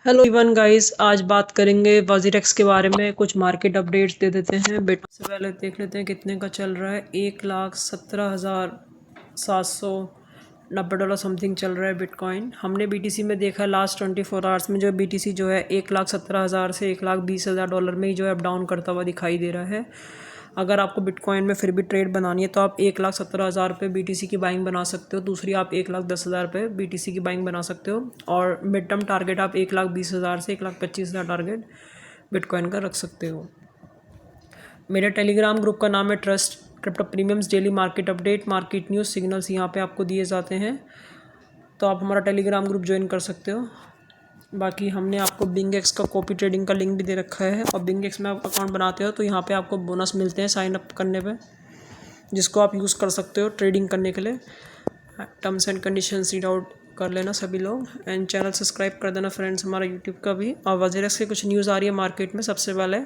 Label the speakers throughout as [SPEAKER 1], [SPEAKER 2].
[SPEAKER 1] Hello even guys, आज बात करेंगे वजीरेक्स के बारे में। कुछ मार्केट अपडेट्स दे देते हैं। बिटकॉइन से पहले देख लेते हैं कितने का चल रहा है। 1,17,790 डॉलर समथिंग चल रहा है बिटकॉइन। हमने बीटीसी में देखा लास्ट 24 आवर्स में जो बीटीसी जो है 1,17,000 से 1,20,000 डॉलर में ही जो है अप डाउन करता हुआ दिखाई दे रहा है। अगर आपको बिटकॉइन में फिर भी ट्रेड बनानी है तो आप 1,17,000 पे बीटीसी की बाइंग बना सकते हो। दूसरी आप 1,10,000 पे बीटीसी की बाइंग बना सकते हो। और मिड टर्म टारगेट आप 1,20,000 से 1,25,000 टारगेट बिटकॉइन का रख सकते हो। मेरे टेलीग्राम ग्रुप का नाम है trust crypto premiums. Daily market update, market news, signals यहाँ पे आपको दिए जाते हैं, तो आप हमारा टेलीग्राम ग्रुप ज्वाइन कर सकते हो। बाकी हमने आपको बिंगेक्स का कॉपी ट्रेडिंग का लिंक भी दे रखा है, और बिंगेक्स में आप अकाउंट बनाते हो तो यहाँ पे आपको बोनस मिलते हैं साइन अप करने पे, जिसको आप यूज़ कर सकते हो ट्रेडिंग करने के लिए। Terms and conditions read out कर लेना सभी लोग, एंड चैनल सब्सक्राइब कर देना फ्रेंड्स हमारा यूट्यूब का भी। और वजीरेक्स की कुछ न्यूज़ आ रही है मार्केट में। सबसे पहले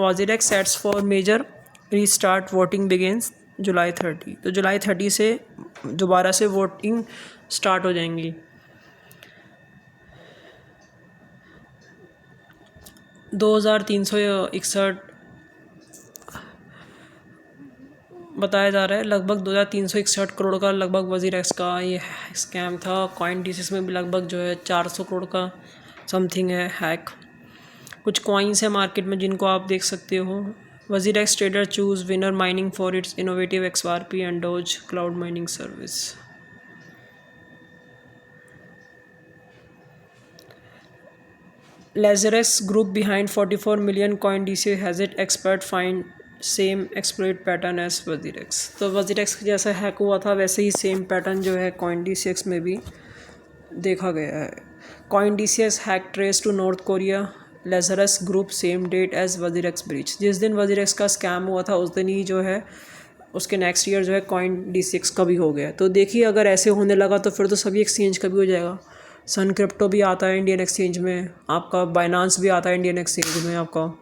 [SPEAKER 1] WazirX sets for major restart, voting begins July 30। तो जुलाई 30 से दोबारा से वोटिंग स्टार्ट हो जाएंगी। 2,361 बताया जा रहा है। लगभग 2,361 करोड़ का लगभग वजीरेक्स का ये स्कैम था। कॉइन डीसीस में भी लगभग जो है 400 करोड़ का समथिंग है हैक। कुछ कॉइन्स है मार्केट में जिनको आप देख सकते हो। WazirX trader choose winner mining for its innovative XRP and dose cloud mining service. Lazarus group behind 44 million coin DC has it expert find same exploit pattern as WazirX. तो वजीरेक्स जैसा हैक हुआ था वैसे ही सेम पैटर्न जो है coin DCX में भी देखा गया है। Coin DCX hack trace to North Korea, Lazarus group same date as WazirX breach. जिस दिन वजीरेक्स का स्कैम हुआ था उस दिन ही जो है उसके नेक्स्ट ईयर जो है कॉइन DCX का भी हो गया। तो देखिए अगर ऐसे होने लगा तो फिर तो सभी एक्सचेंज का भी हो जाएगा। सन क्रिप्टो भी आता है इंडियन एक्सचेंज में आपका, बाइनांस भी आता है इंडियन एक्सचेंज में आपका,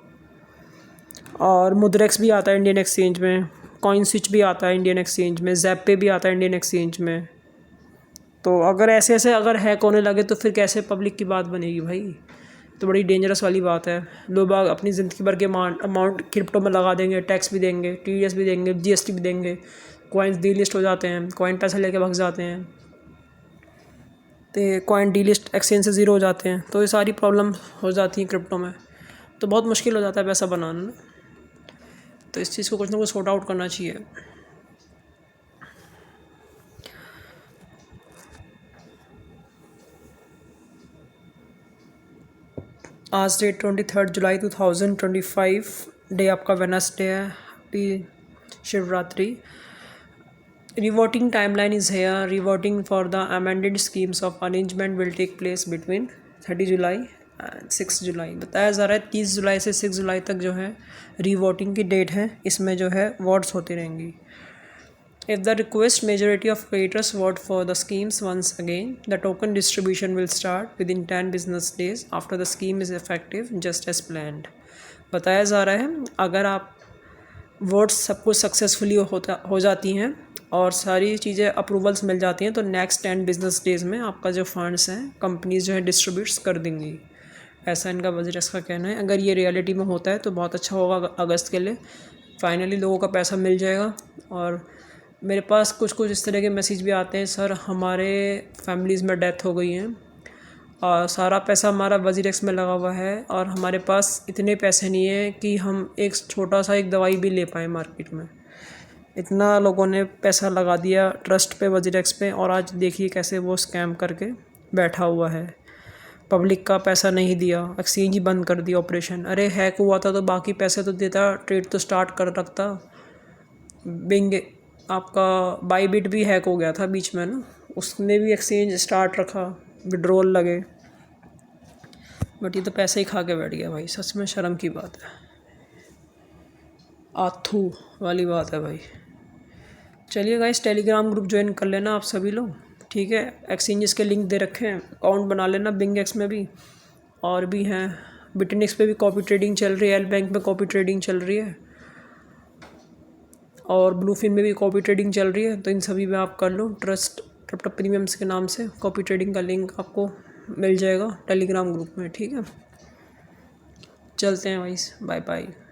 [SPEAKER 1] और मुद्रेक्स भी आता है इंडियन एक्सचेंज में, कॉइन स्विच भी आता है इंडियन एक्सचेंज में, ज़ैपे भी आता है इंडियन एक्सचेंज में। तो अगर ऐसे ऐसे अगर हैक होने लगे तो फिर कैसे पब्लिक की बात बनेगी भाई। तो बड़ी डेंजरस वाली बात है। लोग अपनी ज़िंदगी भर के अमाउंट क्रिप्टो में लगा देंगे, टैक्स भी देंगे, TDS भी देंगे, GST भी देंगे, कॉइन्स डीलिस्ट हो जाते हैं, कॉइन पैसे लेके भाग जाते हैं, तो कॉइन डीलिस्ट एक्सचेंज से ज़ीरो हो जाते हैं। तो ये सारी प्रॉब्लम हो जाती हैं क्रिप्टो में, तो बहुत मुश्किल हो जाता है पैसा बनाना ना। तो इस चीज़ को कुछ ना कुछ सॉर्ट आउट करना चाहिए। आज डेट 23 जुलाई 2025, डे आपका वेडनेसडे है। Happy Shivratri. Revoting timeline is here. Revoting for the amended schemes of arrangement will take place between 30 July and 6 जुलाई। बताया जा रहा है 30 जुलाई से 6 जुलाई तक जो है रीवोटिंग की डेट है। इसमें जो है वोट्स होती रहेंगी। If the request majority of creators vote for the schemes once again, the token distribution will start within 10 business days after the scheme is effective, just as planned। बताया जा रहा है अगर आप वोट्स सब कुछ सक्सेसफुली हो जाती हैं और सारी चीज़ें अप्रूवल्स मिल जाती हैं तो नेक्स्ट 10 बिजनेस डेज़ में आपका जो फंड्स हैं कंपनीज जो है डिस्ट्रीब्यूट्स कर देंगी। ऐसा इनका वजीरेक्स का कहना है। अगर ये रियलिटी में होता है तो बहुत अच्छा होगा अगस्त के लिए। फाइनली लोगों का पैसा मिल जाएगा। और मेरे पास कुछ कुछ इस तरह के मैसेज भी आते हैं, सर हमारे फैमिलीज़ में डेथ हो गई हैं और सारा पैसा हमारा वजीरेक्स में लगा हुआ है और हमारे पास इतने पैसे नहीं है कि हम एक छोटा सा एक दवाई भी ले पाएँ मार्केट में। इतना लोगों ने पैसा लगा दिया ट्रस्ट पे, वजीरेक्स पे, और आज देखिए कैसे वो स्कैम करके बैठा हुआ है। पब्लिक का पैसा नहीं दिया, एक्सचेंज ही बंद कर दिया ऑपरेशन। अरे हैक हुआ था तो बाकी पैसे तो देता, ट्रेड तो स्टार्ट कर रखता। बिंग आपका बाईबिट भी हैक हो गया था बीच में ना, उसने भी एक्सचेंज स्टार्ट रखा, विड्रॉल लगे, बट ये तो पैसे ही खा के बैठ गया भाई। सच में शर्म की बात है, आथू वाली बात है भाई। चलिए गाइस, टेलीग्राम ग्रुप ज्वाइन कर लेना आप सभी लोग, ठीक है। एक्सचेंजेस के लिंक दे रखे हैं, अकाउंट बना लेना बिंगेक्स में भी, और भी हैं बिटनिक्स पे भी कॉपी ट्रेडिंग चल रही है, एल बैंक में कॉपी ट्रेडिंग चल रही है, और ब्लूफिन में भी कॉपी ट्रेडिंग चल रही है। तो इन सभी में आप कर लो। ट्रस्ट क्रिप्टो प्रीमियम्स के नाम से कॉपी ट्रेडिंग का लिंक आपको मिल जाएगा टेलीग्राम ग्रुप में, ठीक है। चलते हैं भाई, बाय बाय।